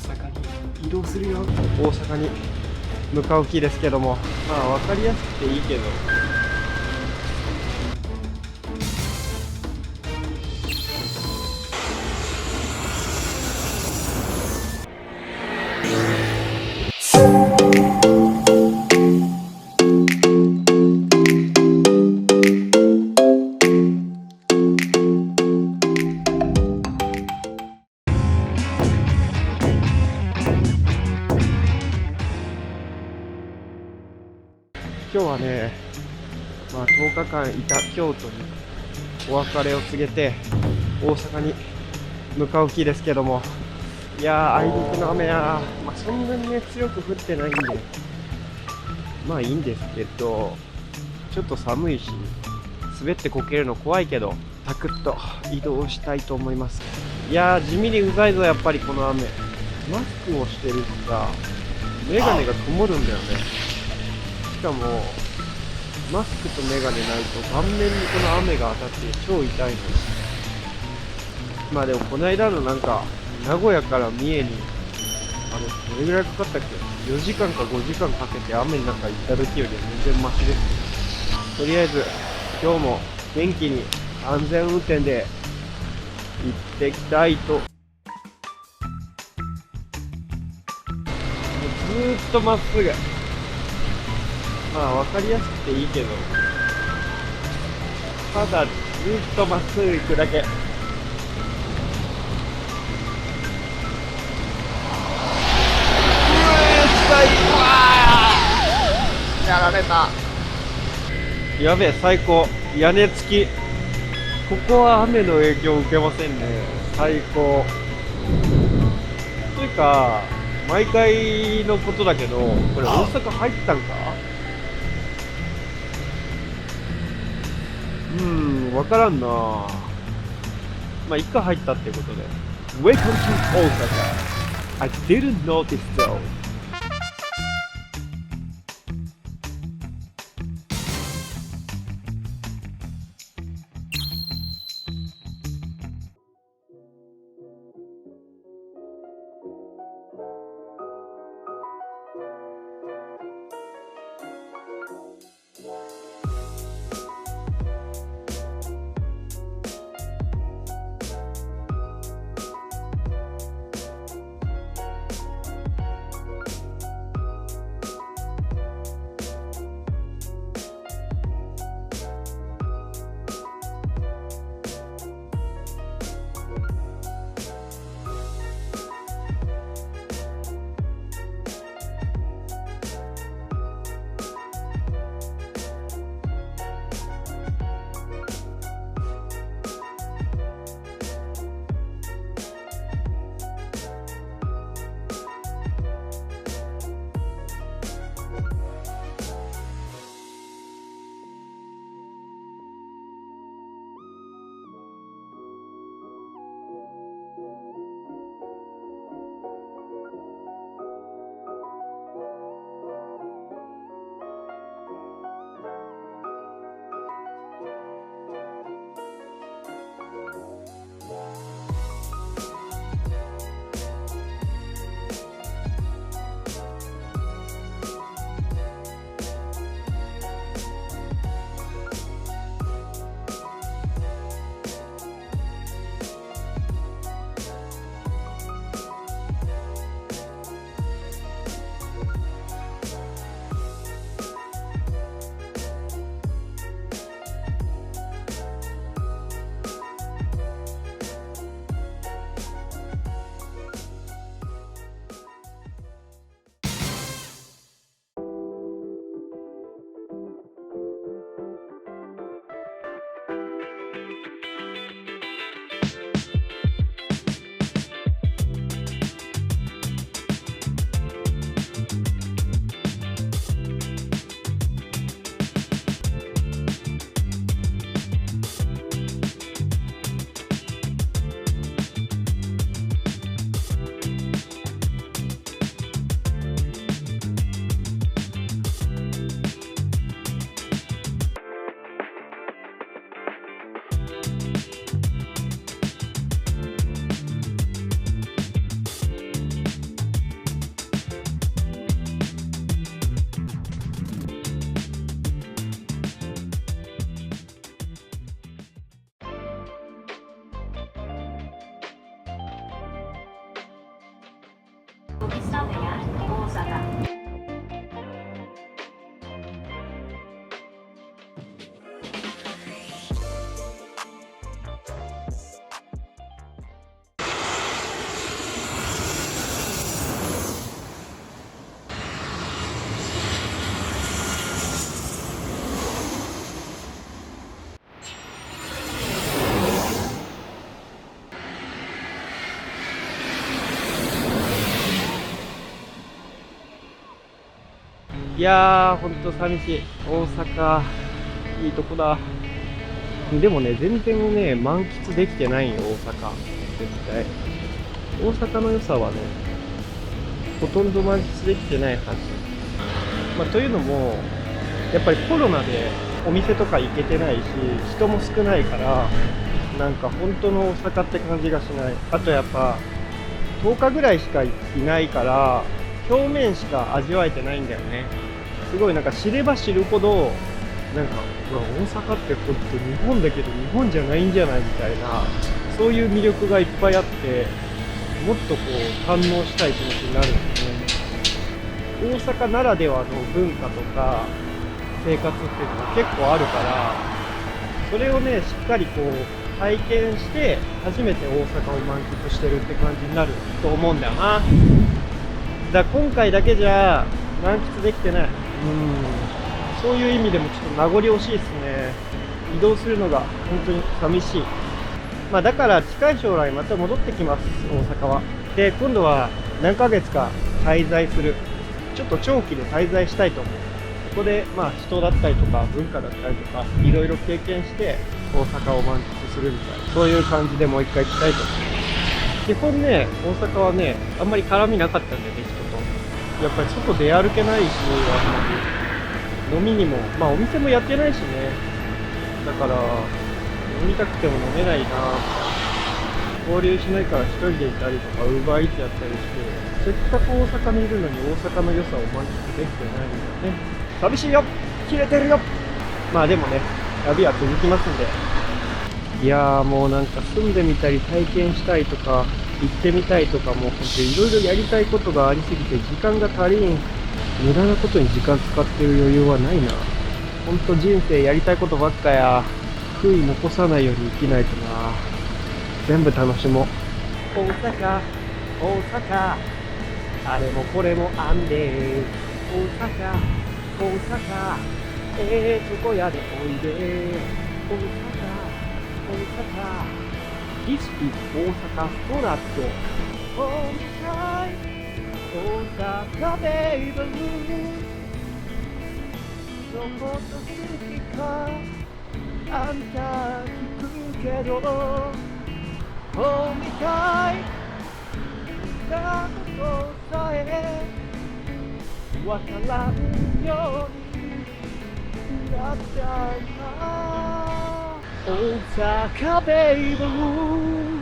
阪に移動するよ。大阪に向かう日ですけども、まあ分かりやすくていいけど。今日はね、まあ、10日間いた京都にお別れを告げて大阪に向かう日ですけども、いやー、あいにくの雨や、まあ、そんなにね強く降ってないんでまあいいんですけど、ちょっと寒いし滑ってこけるの怖いけどサクッと移動したいと思います。いやー、地味にうざいぞやっぱりこの雨。マスクもしてるしさ、メガネが曇るんだよね。しかもマスクとメガネないと顔面にこの雨が当たって超痛いの。まあでもこの間のなんか名古屋から三重にどれぐらいかかったっけ、4時間か5時間かけて雨の中行った時よりは全然マシです。とりあえず今日も元気に安全運転で行ってきたいと。もうずーっとまっすぐ、まあ分かりやすくていいけど、ただずっとまっすぐ行くだけ。やられた。やべえ、最高。屋根付き。ここは雨の影響を受けませんね。最高。というか毎回のことだけど、これ大阪入ったんか。わからんな。まあ一回入ったってことで Welcome to 大阪。 I didn't notice though。名古屋、大阪。いやー、ほんと寂しい。大阪、いいとこだ。でもね、全然ね、満喫できてないよ、大阪。絶対。大阪の良さはね、ほとんど満喫できてないはず。まあ、というのも、やっぱりコロナでお店とか行けてないし、人も少ないから、なんか本当の大阪って感じがしない。あとやっぱ、10日ぐらいしかいないから、表面しか味わえてないんだよね。すごいなんか知れば知るほど、なんか、うわ、大阪って本当日本だけど日本じゃないんじゃないみたいな、そういう魅力がいっぱいあって、もっとこう堪能したい気持ちになるんですね。大阪ならではの文化とか生活っていうのが結構あるから、それをね、しっかりこう体験して初めて大阪を満喫してるって感じになると思うんだよな。だから今回だけじゃ満喫できてない。そういう意味でもちょっと名残惜しいですね。移動するのが本当に寂しい。まあだから近い将来また戻ってきます、大阪は。で、今度は何ヶ月か滞在する。ちょっと長期で滞在したいと思う。ここでまあ人だったりとか文化だったりとかいろいろ経験して大阪を満喫するみたいな、そういう感じでもう一回来たいと思います。基本ね、大阪はね、あんまり絡みなかったんだよね、人と。やっぱり外出歩けないし、あんまり。飲みにも、まあお店もやってないしね。だから、飲みたくても飲めないな。交流しないから一人でいたりとか、ウーバーイーツやったりして、せっかく大阪にいるのに大阪の良さを満喫できてないんだよね。寂しいよ、切れてるよ。まあでもね、旅は続きますんで。いやーもうなんか住んでみたり体験したいとか、行ってみたいとか、もうほんといろいろやりたいことがありすぎて時間が足りん。無駄なことに時間使ってる余裕はないな。ほんと人生やりたいことばっかや。悔い残さないように生きないとな。全部楽しもう。大阪、大阪、あれもこれもあんで。大阪、大阪、とこやでおいで。大阪、大阪、This is 大阪ストラット。All time 大阪ベイブルーどこと好きかあんた聞くけどそうみたいなことさえわからんようになったんだ大阪ベイブルー